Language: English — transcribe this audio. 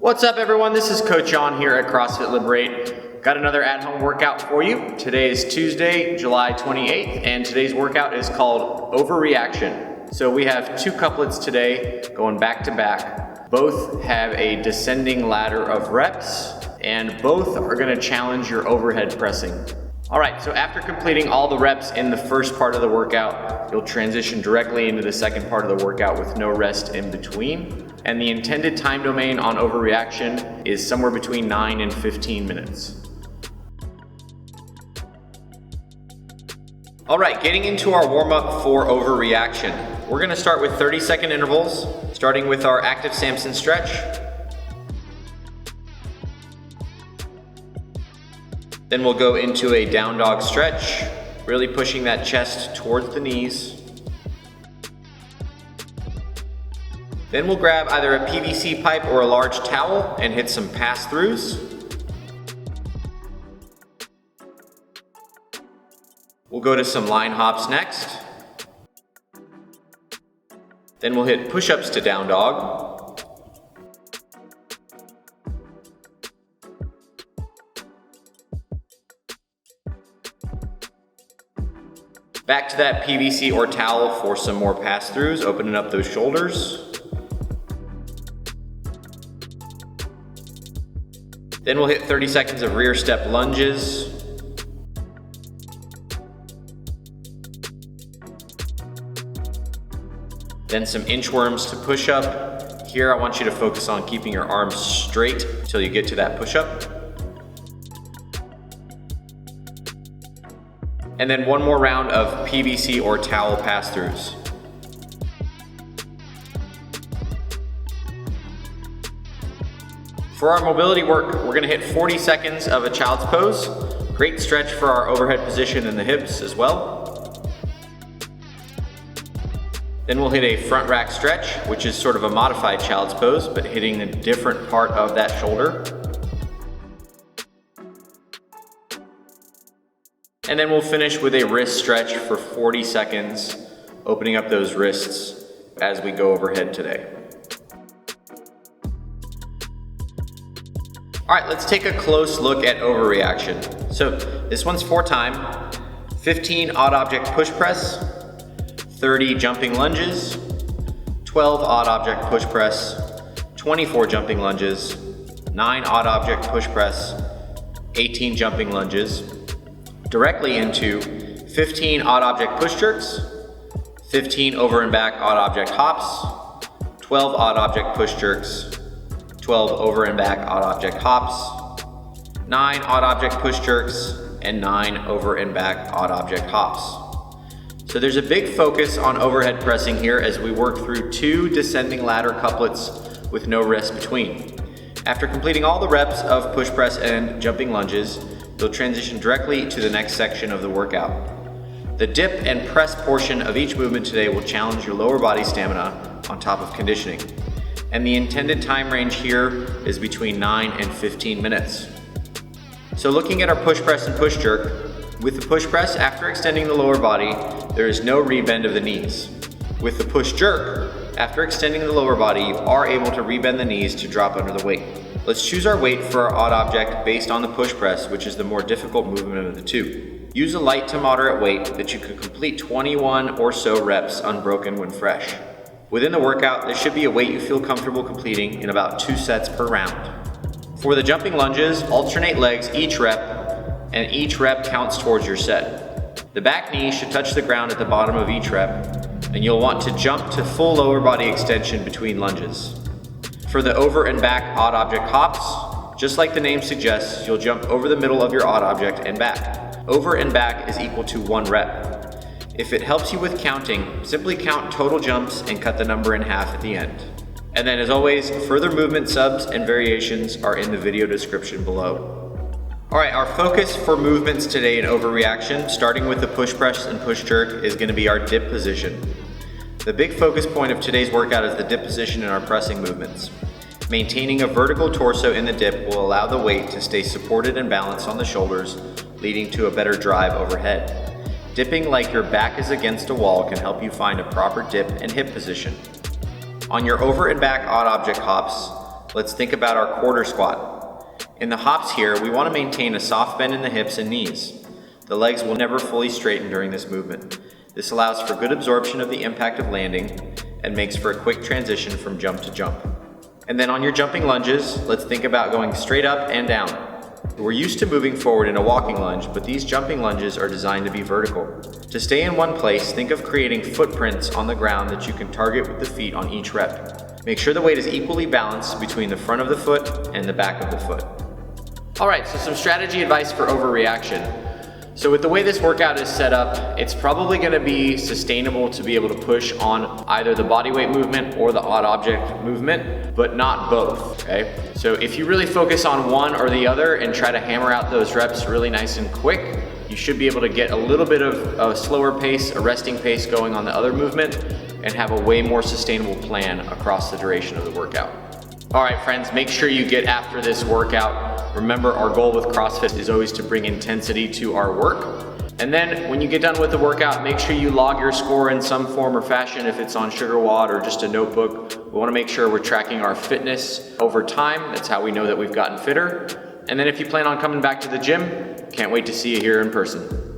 What's up everyone, this is Coach John here at CrossFit Liberate. Got another at-home workout for you. Today is Tuesday, July 28th, and today's workout is called Overreaction. So we have two couplets today going back to back. Both have a descending ladder of reps, and both are gonna challenge your overhead pressing. All right, so after completing all the reps in the first part of the workout, you'll transition directly into the second part of the workout with no rest in between. And the intended time domain on overreaction is somewhere between 9 and 15 minutes. All right, getting into our warm-up for overreaction. We're gonna start with 30-second intervals, starting with our active Samson stretch. Then we'll go into a down dog stretch, really pushing that chest towards the knees. Then we'll grab either a PVC pipe or a large towel and hit some pass-throughs. We'll go to some line hops next. Then we'll hit push-ups to down dog. Back to that PVC or towel for some more pass-throughs, opening up those shoulders. Then we'll hit 30 seconds of rear step lunges. Then some inchworms to push up. Here I want you to focus on keeping your arms straight until you get to that push up. And then one more round of PVC or towel pass-throughs. For our mobility work, we're gonna hit 40 seconds of a child's pose. Great stretch for our overhead position in the hips as well. Then we'll hit a front rack stretch, which is sort of a modified child's pose, but hitting a different part of that shoulder. And then we'll finish with a wrist stretch for 40 seconds, opening up those wrists as we go overhead today. All right, let's take a close look at overreaction. So this one's for time, 15 odd object push press, 30 jumping lunges, 12 odd object push press, 24 jumping lunges, 9 odd object push press, 18 jumping lunges, directly into 15 odd object push jerks, 15 over and back odd object hops, 12 odd object push jerks, 12 over and back odd object hops, 9 odd object push jerks, and 9 over and back odd object hops. So there's a big focus on overhead pressing here as we work through 2 descending ladder couplets with no rest between. After completing all the reps of push press and jumping lunges, you'll transition directly to the next section of the workout. The dip and press portion of each movement today will challenge your lower body stamina on top of conditioning. And the intended time range here is between 9 and 15 minutes. So looking at our push press and push jerk, with the push press, after extending the lower body, there is no rebend of the knees. With the push jerk, after extending the lower body, you are able to rebend the knees to drop under the weight. Let's choose our weight for our odd object based on the push press, which is the more difficult movement of the two. Use a light to moderate weight that you can complete 21 or so reps unbroken when fresh. Within the workout, there should be a weight you feel comfortable completing in about 2 sets per round. For the jumping lunges, alternate legs each rep, and each rep counts towards your set. The back knee should touch the ground at the bottom of each rep, and you'll want to jump to full lower body extension between lunges. For the over and back odd object hops, just like the name suggests, you'll jump over the middle of your odd object and back. Over and back is equal to 1 rep. If it helps you with counting, simply count total jumps and cut the number in half at the end. And then as always, further movement subs and variations are in the video description below. All right, our focus for movements today in overreaction, starting with the push press and push jerk, is gonna be our dip position. The big focus point of today's workout is the dip position in our pressing movements. Maintaining a vertical torso in the dip will allow the weight to stay supported and balanced on the shoulders, leading to a better drive overhead. Dipping like your back is against a wall can help you find a proper dip and hip position. On your over and back odd object hops, let's think about our quarter squat. In the hops here, we want to maintain a soft bend in the hips and knees. The legs will never fully straighten during this movement. This allows for good absorption of the impact of landing and makes for a quick transition from jump to jump. And then on your jumping lunges, let's think about going straight up and down. We're used to moving forward in a walking lunge, but these jumping lunges are designed to be vertical. To stay in one place, think of creating footprints on the ground that you can target with the feet on each rep. Make sure the weight is equally balanced between the front of the foot and the back of the foot. All right, so some strategy advice for overreaction. So with the way this workout is set up, it's probably gonna be sustainable to be able to push on either the body weight movement or the odd object movement, but not both, okay? So if you really focus on one or the other and try to hammer out those reps really nice and quick, you should be able to get a little bit of a slower pace, a resting pace going on the other movement, and have a way more sustainable plan across the duration of the workout. All right, friends, make sure you get after this workout. Remember, our goal with CrossFit is always to bring intensity to our work. And then when you get done with the workout, make sure you log your score in some form or fashion, if it's on SugarWOD or just a notebook. We wanna make sure we're tracking our fitness over time. That's how we know that we've gotten fitter. And then if you plan on coming back to the gym, can't wait to see you here in person.